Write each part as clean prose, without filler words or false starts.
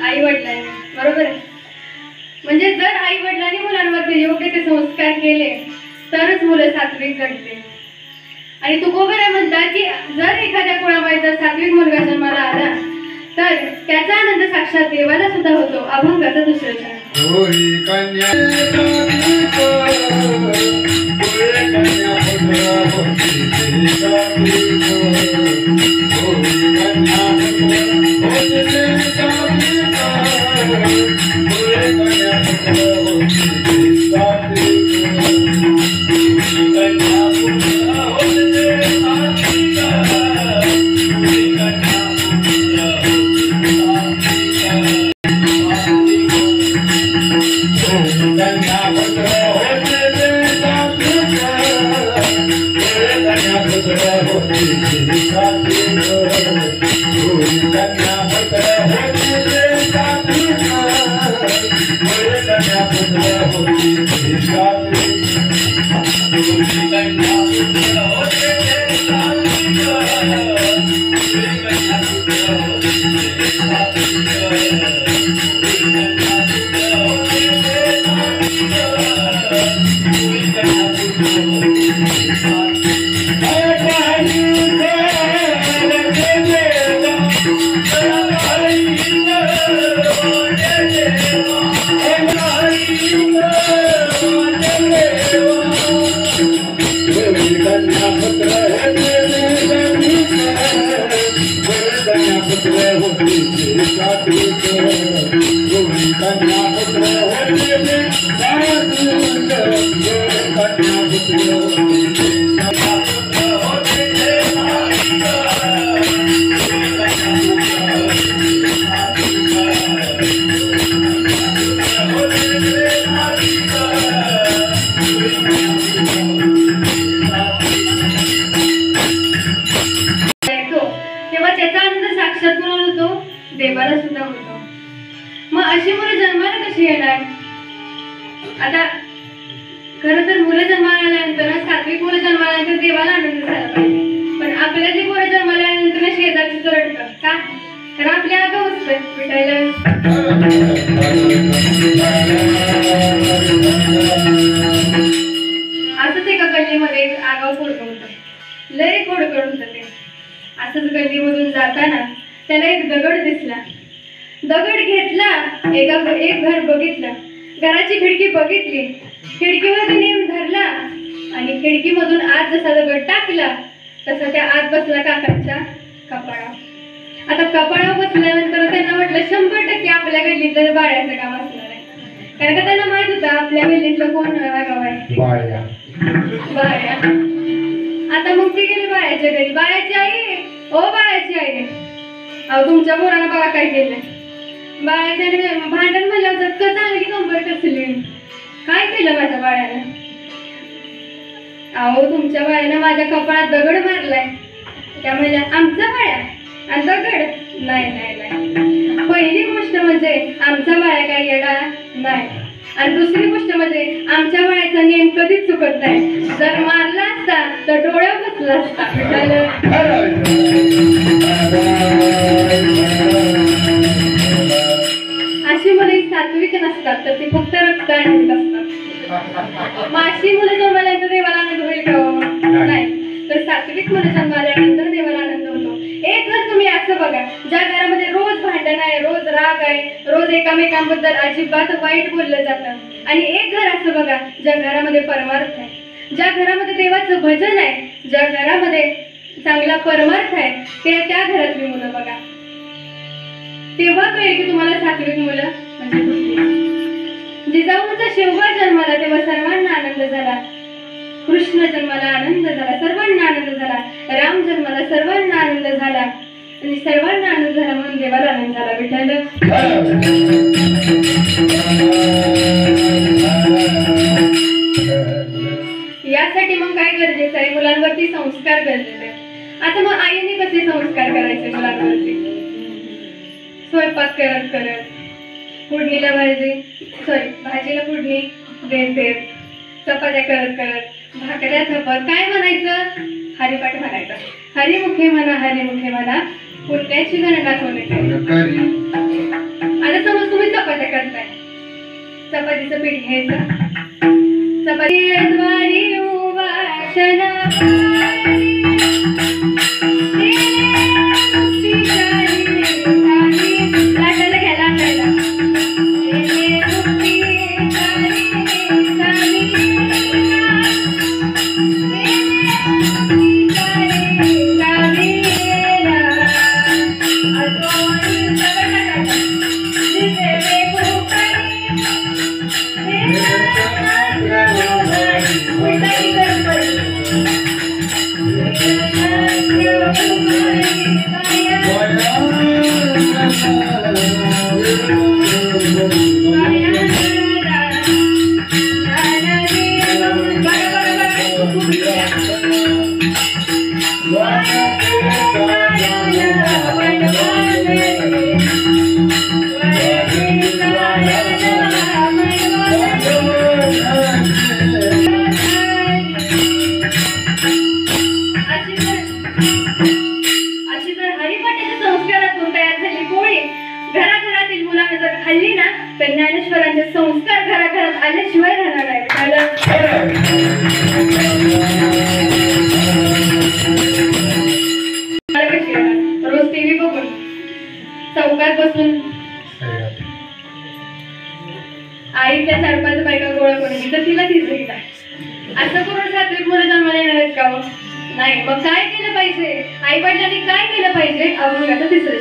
आई वडिलांनी, बरोबर आहे. म्हणजे जर आई वडिलांनी मुलांवरती योग्य ते संस्कार केले तरच मुलं सात्विक घडते. आणि तुकोबरा म्हणतात की जर एखाद्या कुळामध्ये जर सात्विक मुलगा जन्माला आला तर त्याचा आनंद साक्षात देवाला सुद्धा होतो. अभंगाचा दुसरा चरण. देवाला सुद्धा होतो. मग अशी मुलं जन्माला कशी येणार? आता खरं तर मुलं जन्माला आल्यानंतर सात्विक मुलं जन्माला आल्यानंतर देवाला आनंद झाला पाहिजे. पण आपल्या जी मुलं जन्माला आल्यानंतर शेजारची रडतं का? कारण आपल्या आगाऊ असतं भेटायला. असंच एका गल्लीमध्ये आगाऊ खोडकं होतं, लय खोडकं होतं ते. असंच गल्लीमधून जाताना त्याला एक दगड दिसला. दगड घेतला, एक घर बघितलं, घराची खिडकी बघितली, खिडकीवर नेम धरला आणि खिडकीमधून आत जसा दगड टाकला तसा त्या आत बसला काकांच्या कपाळावर. आता कपाळावर बसल्यानंतर त्यांना म्हटलं 100% आपल्या गल्लीतलं बाळ्याचं काम असणार आहे. कारण का त्यांना माहित होतं आपल्या गल्लीतलं कोण गाव आहे, बाळ्या. आता मग ती गेली बाळ्याच्या घरी. बाळ्याची आई, ओ बाळ्याची आई, अहो तुमच्या पोरानं बघा काय केलंय. बाळ्याच्या भांडण म्हणलं तर चांगली कंबर कसली, काय केलं माझ्या बाळ्यानं? अहो तुमच्या बाळ्यानं माझ्या कपाळात दगड मारलाय. त्या म्हणल्या आमचा बाळ्या आणि दगड? नाही नाही नाही. पहिली गोष्ट म्हणजे आमचा बाळ्या काय येडा नाही, आणि दुसरी गोष्ट म्हणजे आमच्या बाळ्याचा नियम कधीच चुकत नाही. जर मारला असता तर डोळ्यावर बसला असता. अशी मुले सात्विक नसतात तर ती फक्त रक्त आणत असतात. माशी मुलं जन्माल्यानंतर देवाला आनंद होईल का? नाही. तर सात्विक मुलं जन्माल्यानंतर देवाला आनंद होतो. एक घर तुम्ही असं बघा ज्या घरामध्ये रोज भांडण आहे, रोज राग आहे, रोज एकामेकांबद्दल अजिबात वाईट बोललं जातं. आणि एक घर असं बघा ज्या घरामध्ये परमार्थ आहे, ज्या घरामध्ये देवाचं भजन आहे, ज्या घरामध्ये चांगला परमार्थ आहे, त्या घरातली मुलं बघा. तेव्हा कळेल की तुम्हाला सात्विक मुलं म्हणजे कुठली. जिजाऊचा शेवगा जन्माला तेव्हा सर्वांना आनंद झाला. कृष्ण जन्माला आनंद झाला, सर्वांना आनंद झाला. राम जन्माला सर्वांना आनंद झाला. आणि सर्वांना आनंद झाला म्हणून देवाला आनंद झाला. विठ्ठल यासाठी मग काय गरजेचं आहे? मुलांवरती संस्कार गरजेचे आहे. आता मग आईने कसे संस्कार करायचे मुलांवरती? स्वयंपाक करत करत, फोडणीला भाजीला फोडणी देत देत, चपात्या करत करत, भाकऱ्या थपत काय म्हणायचं? हरिपाठ म्हणायचा. हरिमुखे म्हणा पुण्याची गणना कोणी. आता समज तुम्ही चपात्या करताय, चपातीचं पीठ घ्यायचं, चपाती द्वारी उवाशना लाटायला घ्या लाटायला. घराघरातील मुलांना जर खाल्ली ना तर ज्ञानेश्वरांचे संस्कार घराघरात आल्याशिवाय राहणार नाही. रोज टीव्ही बघून चौकात बसून आईच्या 4-5 बायका गोळा करून तर तिला दिसली असं करून सात्विक मुलं जन्माला येणार आहेत का? नाही. मग काय केलं पाहिजे? आई वडिलांनी काय केलं पाहिजे? अभंगाचं तिसरं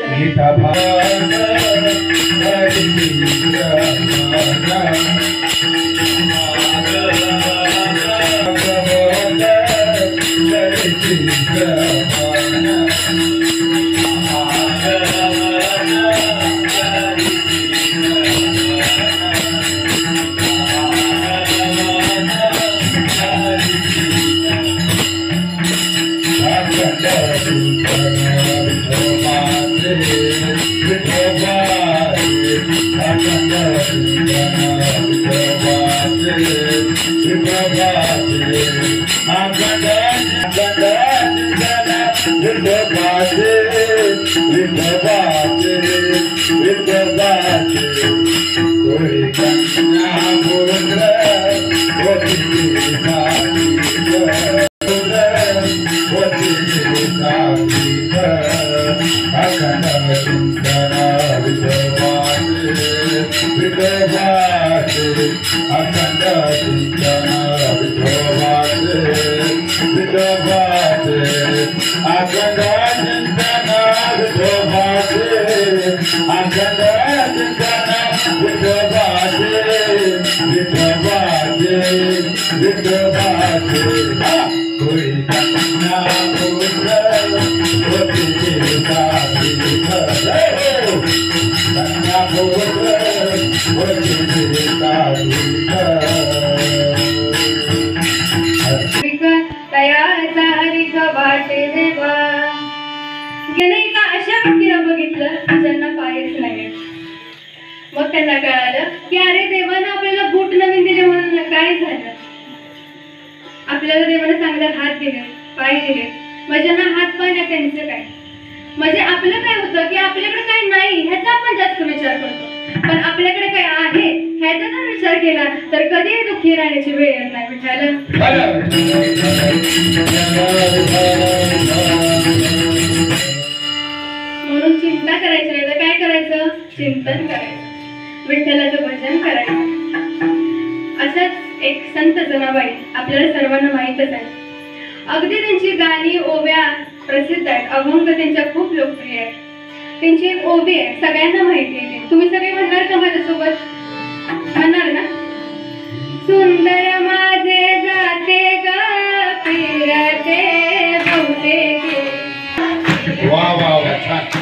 अशा व्यक्तीला बघितलं ज्यांना पायच नाही. मग त्यांना कळालं की अरे देवानं आपल्याला बूट नवीन दिले म्हणून काय झालं? आपल्याला देवानं चांगले हात दिले, पाय दिले, माझ्यांना हात पाय नाही त्यांचं काय? म्हणजे आपलं काय होतं की आपल्याकडे काय नाही ह्याचा आपण जास्त विचार करतो, पण आपल्याकडे काय आहे ह्याचा जर विचार केला तर कधीही दुःखी राहण्याची वेळ येत नाही. विठ्ठल म्हणून चिंता करायची नाही तर काय करायचं? चिंतन करायचं, विठ्ठलाचं भजन करायचं. असंच एक संत जनाबाई आपल्याला सर्वांना माहीतच आहे. अगदी त्यांची गाणी ओव्या प्रसिद्ध आहेत, अभंग त्यांच्या खूप लोकप्रिय आहेत. त्यांची एक ओवी आहे सगळ्यांना माहिती आहे. तुम्ही सगळे म्हणणार का माझ्यासोबत? म्हणणार ना? सुंदर माझे जाते ग फिरते बहुतेक. वाह वाह वाह, छान.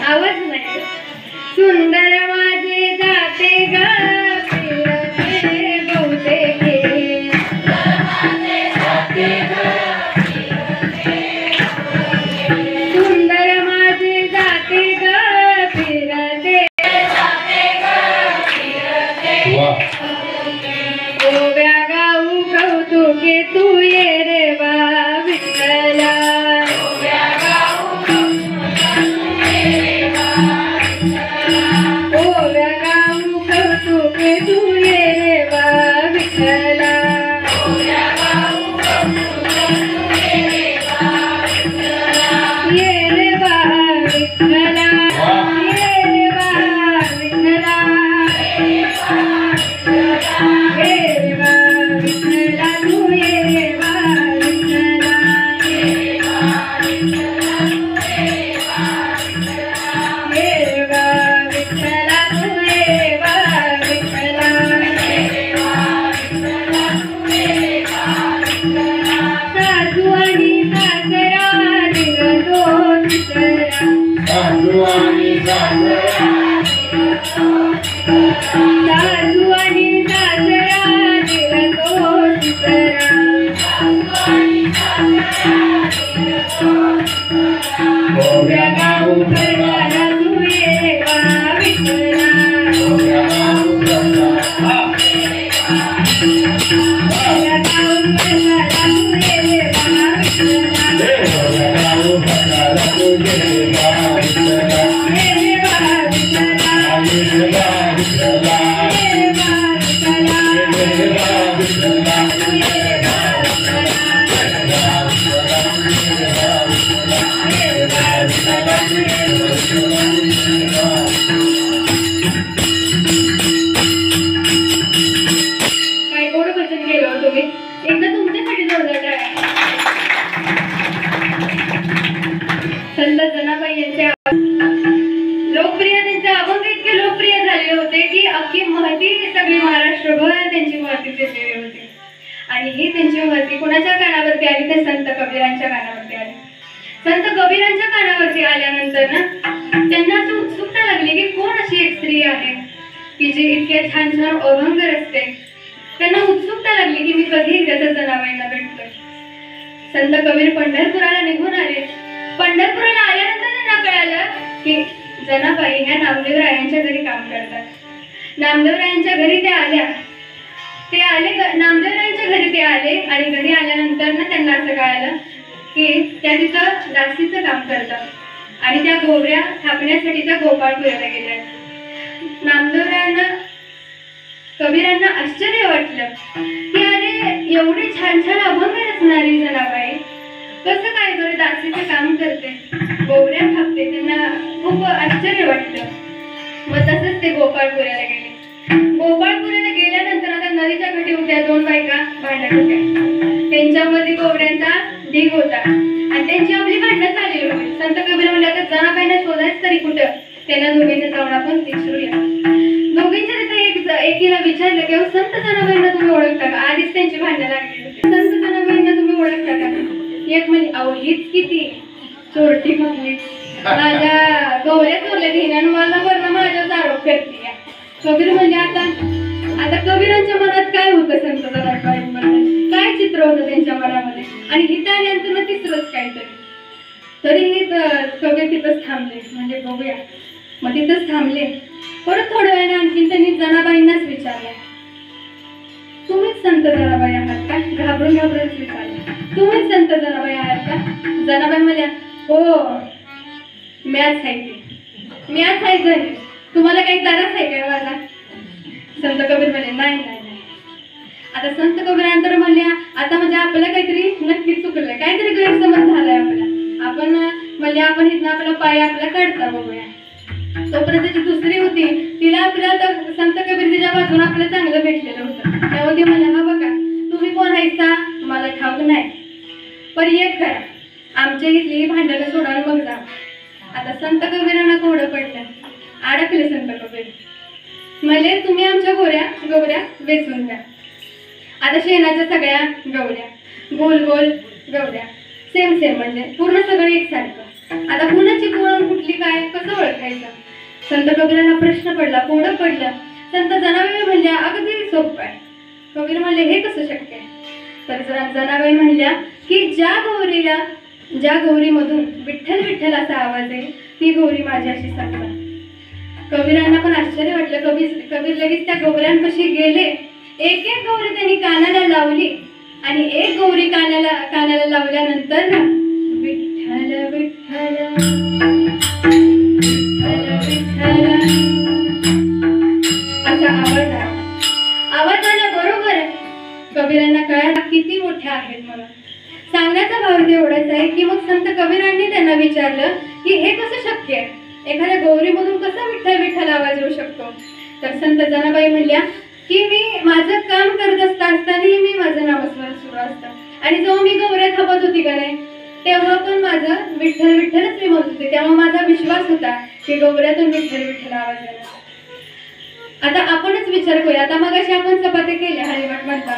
आवाज नाही. सुंदर माझे जाते ग फिरते बहुतेक सुंदर माझे जाते ग फिरते गोव्या गाऊ कौतुके तू ये रे बा विठ्ठला गोव्या गाऊ कौतुके तू ये रे बा विठ्ठला ये रे बा विठ्ठला ये रे बा विठ्ठला ये रे बा विठ्ठला तू ये रे बा विठ्ठला ये रे बा विठ्ठला तू ये बा विठ्ठला सासू आणि सासरा दिरतो तिसरा सासू आणि सासरा दिरतो तिसरा गोव्या गाऊ करणारा तू ये बा विठ्ठला गोव्या गाऊ करणारा तू ये बा विठ्ठला ये बा विठ्ठला काय गोड भजन केलं हो तुम्ही. एकदा तुमच्यासाठी जोरदार टाळ्या. संत जनाबाई यांच्या लोकप्रिय त्यांचे अभंग इतके लोकप्रिय झालेले होते की अख्खी महती सगळी महाराष्ट्रभर त्यांची महती देलेली होती. आणि ही त्यांची महती कोणाच्या कानावरती आली तर संत कबीरांच्या कानावरती आली. संत कबीरांच्या कानावरती आल्यानंतर ना त्यांना अशी उत्सुकता लागली की कोण अशी एक स्त्री आहे की जी इतके छान छान अभंग रचते. त्यांना उत्सुकता लागली की मी कधी त्याच्या जनाबाईंना भेटतोय. संत कबीर पंढरपुराला निघून आले. पंढरपुराला आल्यानंतर त्यांना कळालं की जनाबाई ह्या नामदेवरायांच्या घरी काम करतात. नामदेवरायांच्या घरी त्या आले नामदेवरायांच्या घरी ते आले आणि घरी आल्यानंतर ना त्यांना असं कळालं की त्या तिथं दासीचं काम करतात आणि त्या गोवऱ्या थापण्यासाठी त्या गोपाळपुराला गेल्या. नामदेवरायांना कबीरांना आश्चर्य वाटलं की अरे एवढे छान छान अभंग रचणारी जनाबाई कसं काय बरं दासीचं काम करते, गोवऱ्या थापते. त्यांना खूप आश्चर्य वाटलं. मग तसंच ते गोपाळपुराला गेले. गोपाळपुराला गेल्यानंतर आता नदीच्या काठी उभ्या दोन बायका भांडत होत्या. त्यांच्यामध्ये गोवऱ्यांचा ढीग होता आणि त्यांची आपली भांडणं चालली होती. संत कबीर म्हणले आता जनाबाईंना शोधायच तरी कुठं. त्यांना दोघींना जाऊन आपण विचारूया. दोघींच्या तिथे एकीला विचारलं की संत जनाबाईंना तुम्ही ओळखता का. आधीच त्यांची भांडणं लागली होती. संत जनाबाईंना तुम्ही ओळखता का. एक म्हणजे अहो हीच किती चोरटी म्हटली माझ्या गवऱ्या चोरल्या हिनं मला वर्ण माझ्यावर आरोप करते. कबीर म्हणजे आता कबीरांच्या मनात काय होतं संत जनाबाईंबद्दल, काय चित्र होतं त्यांच्या मनामध्ये. आणि इथं आल्यानंतर तिसरंच काहीतरी. तरीही कबीर तिथंच थांबले. म्हणजे बघूया. मग तिथंच थांबले. परत थोड्या वेळाने आणखी त्यांनी जनाबाईंनाच विचारलं तुम्हीच संत जनाबाई आहात का. घाबरून विचारलं तुम्हीच संत जनाबाई आहात का. जनाबाई म्हणल्या हो मॅच आहे की मॅच आहे जणी. तुम्हाला काही त्रास आहे काय माझा. संत कबीर म्हणले नाही नाही नाही. आता संत कबीरानंतर म्हणल्या आता म्हणजे आपल्याला काहीतरी नक्कीच चुकलंय, काहीतरी गैरसमज झालाय आपला. आपण म्हणजे आपण इथनं आपला पाय आपला काढता बघूया. तोपर्यंत जी दुसरी होती तिला आपल्या संत कबीर तिच्या बाजून आपल्याला चांगलं भेटलेलं होतं. तेव्हा ती म्हणल्या हा बघा तुम्ही कोण आहेसा मला ठाऊक नाही पण एक करा आमच्या इथली भांडणं सोडा मग जा. आता संत कबीरांना कोरडं पडलं. अडकले संत कबीर. म्हणजे तुम्ही आमच्या गवऱ्या वेचून द्या. आता शेणाच्या सगळ्या गवऱ्या गोल गोल गवऱ्या सेम म्हणजे पूर्ण सगळं एकसारखं. आता कुणाची कोण कुठली काय कसं ओळखायचं. सांगायचं. संत कबीरांना प्रश्न पडला, कोडं पडलं. संत जनाबाई म्हणल्या अगदी सोपं आहे. कबीर म्हणले हे कसं शक्य आहे? तर जनाबाई म्हणल्या की ज्या गौरीमधून विठ्ठल विठ्ठल असा आवाज आहे ती गौरी माझ्याशी सांगता. कबीरांना पण आश्चर्य वाटलं. कबीर लगेच त्या गौऱ्यांपाशी गेले. एक एक गौरी त्यांनी कानाला लावली आणि एक गौरी कानाला लावल्यानंतर ना विठ्ठल विठ्ठल विठ्ठल असा आवाज आला. आवाज आल्याबरोबर कबीरांना कळालं किती मोठ्या आहेत म्हणून. सांगण्याचा भाव एवढाच आहे की मग संत कबीरांनी त्यांना विचारलं की हे कसं शक्य आहे? एखाद्या गौरीमधून कसा विठ्ठल विठ्ठल आवाज येऊ शकतो? तर संत जनाबाई म्हणल्या की मी माझं काम करत असतानाही मी माझं नामस्मरण सुरू असतं आणि जेव्हा मी गौऱ्या थापत होती का नाही तेव्हा पण माझं विठ्ठल विठ्ठलच मी म्हणत होते. तेव्हा माझा विश्वास होता की गौऱ्यातून विठ्ठल विठ्ठल आवाज येणार. आता आपणच विचार करूया. आता मग अशी आपण चपात्या केल्या हरिवाट म्हणता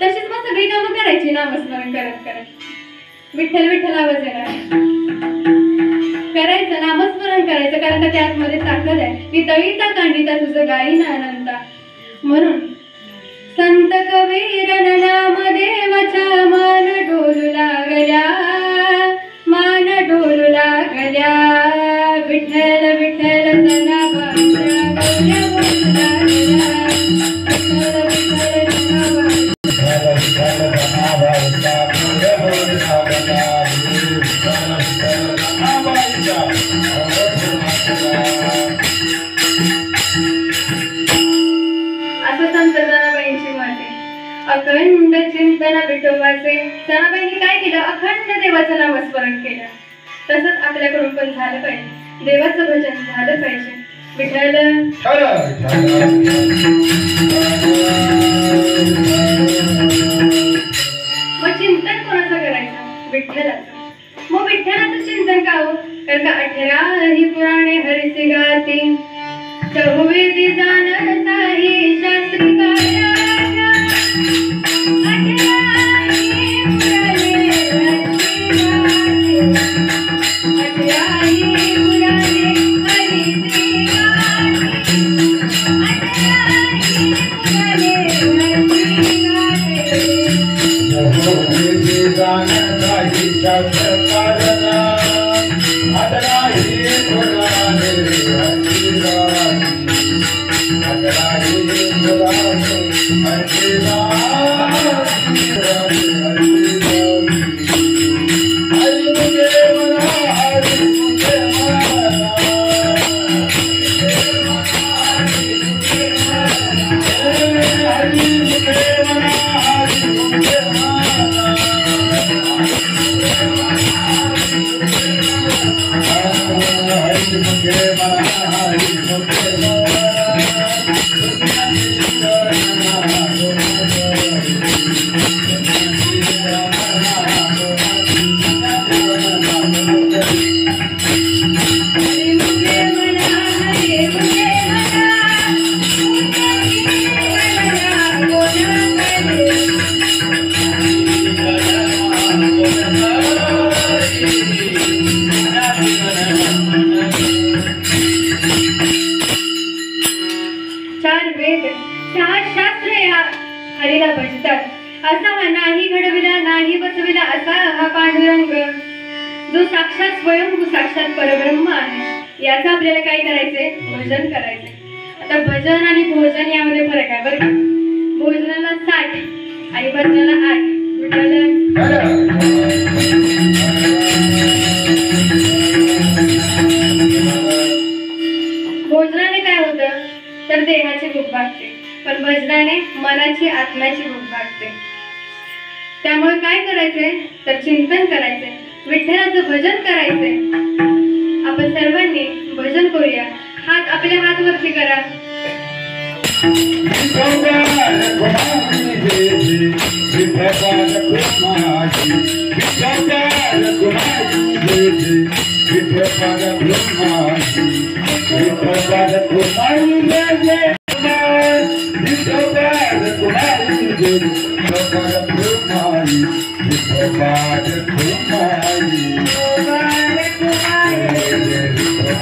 तशीच मग सगळी कामं करायची नामस्मरण करत करत विठ्ठल विठ्ठल आवाज येणार. करायचं नामस्मरण करायचं कारण का त्यामध्ये ताकद आहे. ती तळीता कांडिता तुझं गाई ना अनंता. म्हणून संत कबीर नामदेवाच्या मान डोलू लागल्या विठ्ठल विठ्ठल जनाबाईच्या गौऱ्या बोलू लागल्या. असं संत जनाबाईंची मत आहे. अखंड चिंतन विठोबाचे. जनाबाईंनी काय केलं? अखंड देवाचं नामस्मरण केलं. तसंच आपल्याकडून पण झालं पाहिजे. देवाचं भजन झालं पाहिजे. विठ्ठल मग चिंतन कोणाचं करायचं? विठ्ठलाचं. मग विठ्ठलाचं चिंतन का हो? कारण का 18 ही पुराणे हरिसी गाती चहुवेदी जाणताही शास्त्री काया. 18 ही पुराणे हरिसी गाती 18 ही पुराणे हरिसी गाती 18 ही पुराणे हरिसी गाती. चहुवेदी जाणताही शास्त्री काया 18 ही पुराणे हरिसी गाती 18 ही पुराणे हरिसी हरीला भजतात. असा हा नाही घडविला नाही बसविला असा हा पांडुरंग जो साक्षात स्वयंभू साक्षात परब्रह्म आहे. याचं आपल्याला काय करायचंय? भजन करायचंय. आता भजन आणि भोजन यामध्ये फरक आहे बरं का. भोजनाला 60 आणि भजनाला 8. भोजनाने काय होतं तर देहाची भूक भागते पण भजनाने मनाची आत्म्याची भूक भागते. त्यामुळे काय करायचंय तर चिंतन करायचंय. विठ्ठलाचं भजन करायचंय. आपण सर्वांनी भजन करूया. आपल्या हात वरती करा.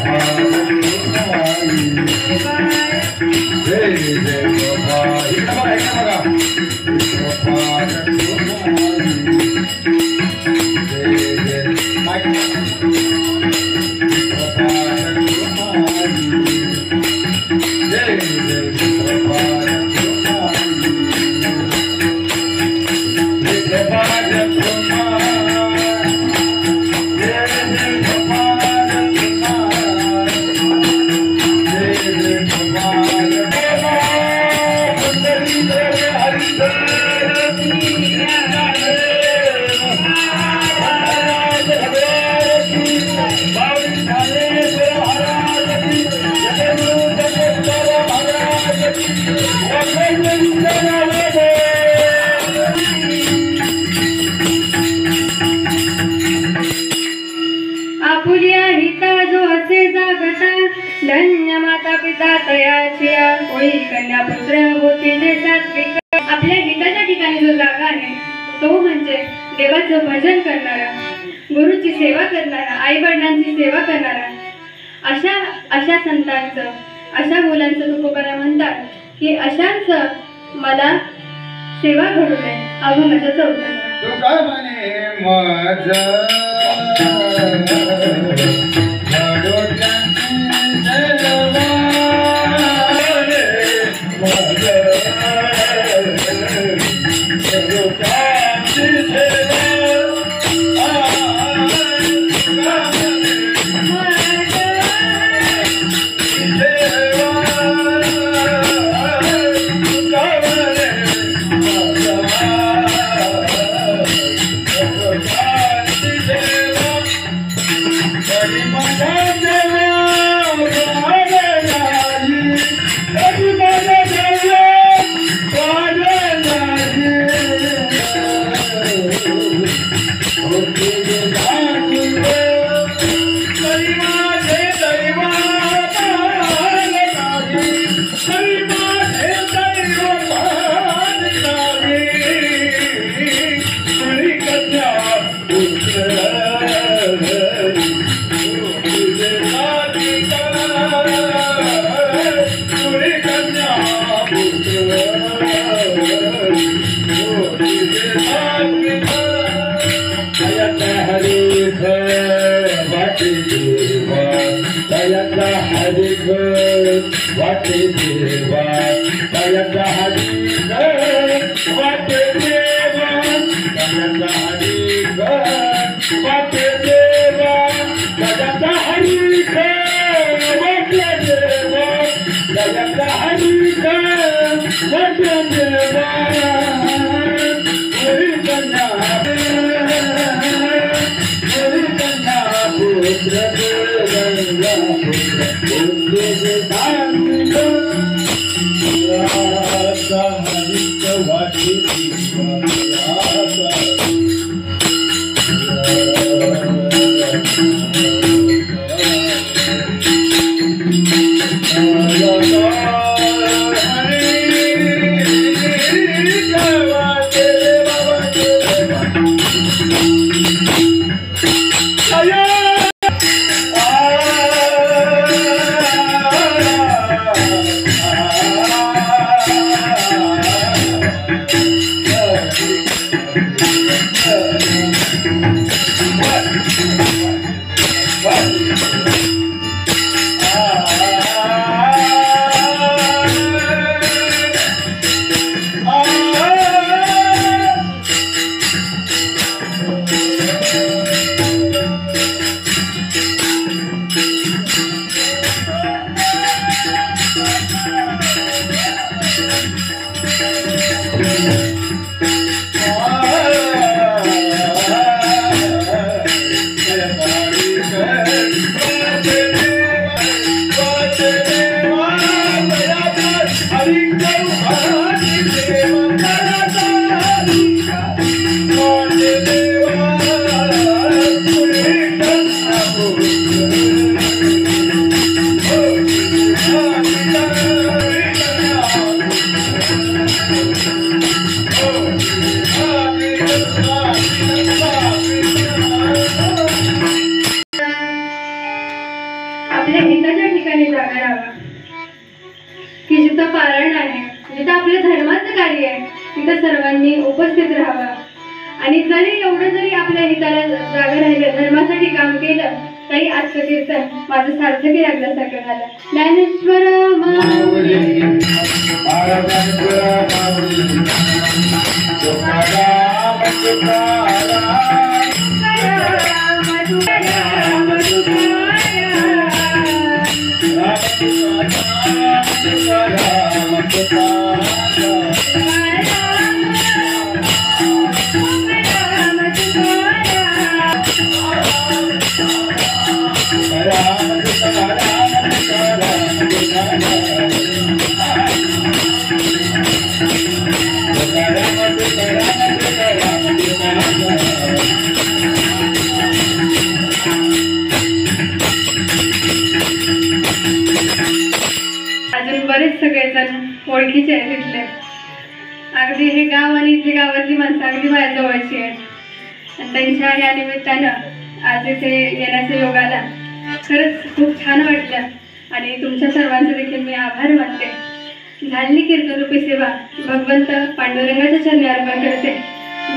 Bye. जय जय गोपाळ इकडं बघा गोपाळ जय जय माईक गोपाळ जय जय गोपाळ आपुलिया हिता जो असे जागता धन्य माता पिता तयाचिया कोळी कन्या पुत्र होती जे सात्विक. आपल्या हिताच्या ठिकाणी जो जागा आहे तो म्हणजे देवाचं भजन करणारा, गुरुची सेवा करणारा, आई वडिलांची सेवा करणारा. अशा संतांचं, अशा मुलांचं तुकोबारा म्हणतात की अशांचं मला सेवा घडू नये. अभंगाचा 14. तुका म्हणे माझं वाटे देवा दयाचा हरी वाटे देवा दयाचा हरी वाटे देवा दयाचा हरी वाटे देवा दयाचा हरी वाटे देवा हरी कन्या पुत्र गंगा आपल्या हिताच्या ठिकाणी जागा राहावा. की जिथं पारायण आहे, जिथं आपल्या धर्माचं कार्य आहे, तिथं सर्वांनी उपस्थित राहावं. आणि जरी एवढं जरी आपल्या हिताला जागा राहिलं, धर्मासाठी काम केलं, तरी आजचं कीर्तन माझं सार्थकी लागल्यासारखं झालं. ज्ञानेश्वर माऊली महाराजांच्या माऊली तुकाराम अजून बरेच सगळेजण ओळखीचे आहेत इथले. अगदी हे गाव आणि इथली गावातली माणसं अगदी माझ्या जवळची आहेत. आणि त्यांच्या या निमित्तानं आज इथे येण्याचा योग आला. खरंच खूप छान वाटलं आणि तुमच्या सर्वांचे देखील मी आभार मानते. झाली कीर्तनरूपी सेवा भगवंत पांडुरंगाच्या चरणी अर्पण करते.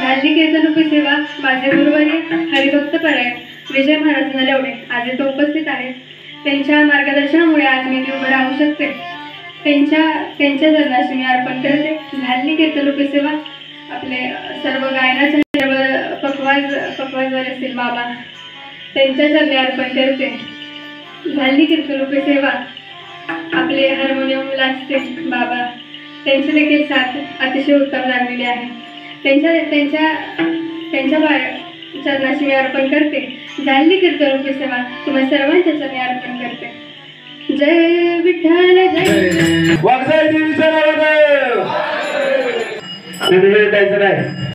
झाली कीर्तनरूपी सेवा माझे गुरुवर्य हरिभक्तपरायण विजय महाराज नलवडे आज इथं उपस्थित आहेत. त्यांच्या मार्गदर्शनामुळे आज मी उभं राहू शकते. त्यांच्या चरणाशी मी अर्पण करते. झाली कीर्तनरूपी सेवा आपले सर्व गायनाचे सर्व पखवाजवाले असतील बाबा, त्यांच्या चरणी अर्पण करते. झाली कीर्तनरूपी सेवा आपले हार्मोनियमला असतील बाबा, त्यांची देखील साथ अतिशय उत्तम लागलेली आहे. त्यांच्या चरणाशी मी अर्पण करते. झाली कीर्तनरूपी सेवा तुम्हा सर्वांच्या चरणी अर्पण करते. जय विठ्ठल जय वागसाई देवीचं नाव आहे. जायचं नाही.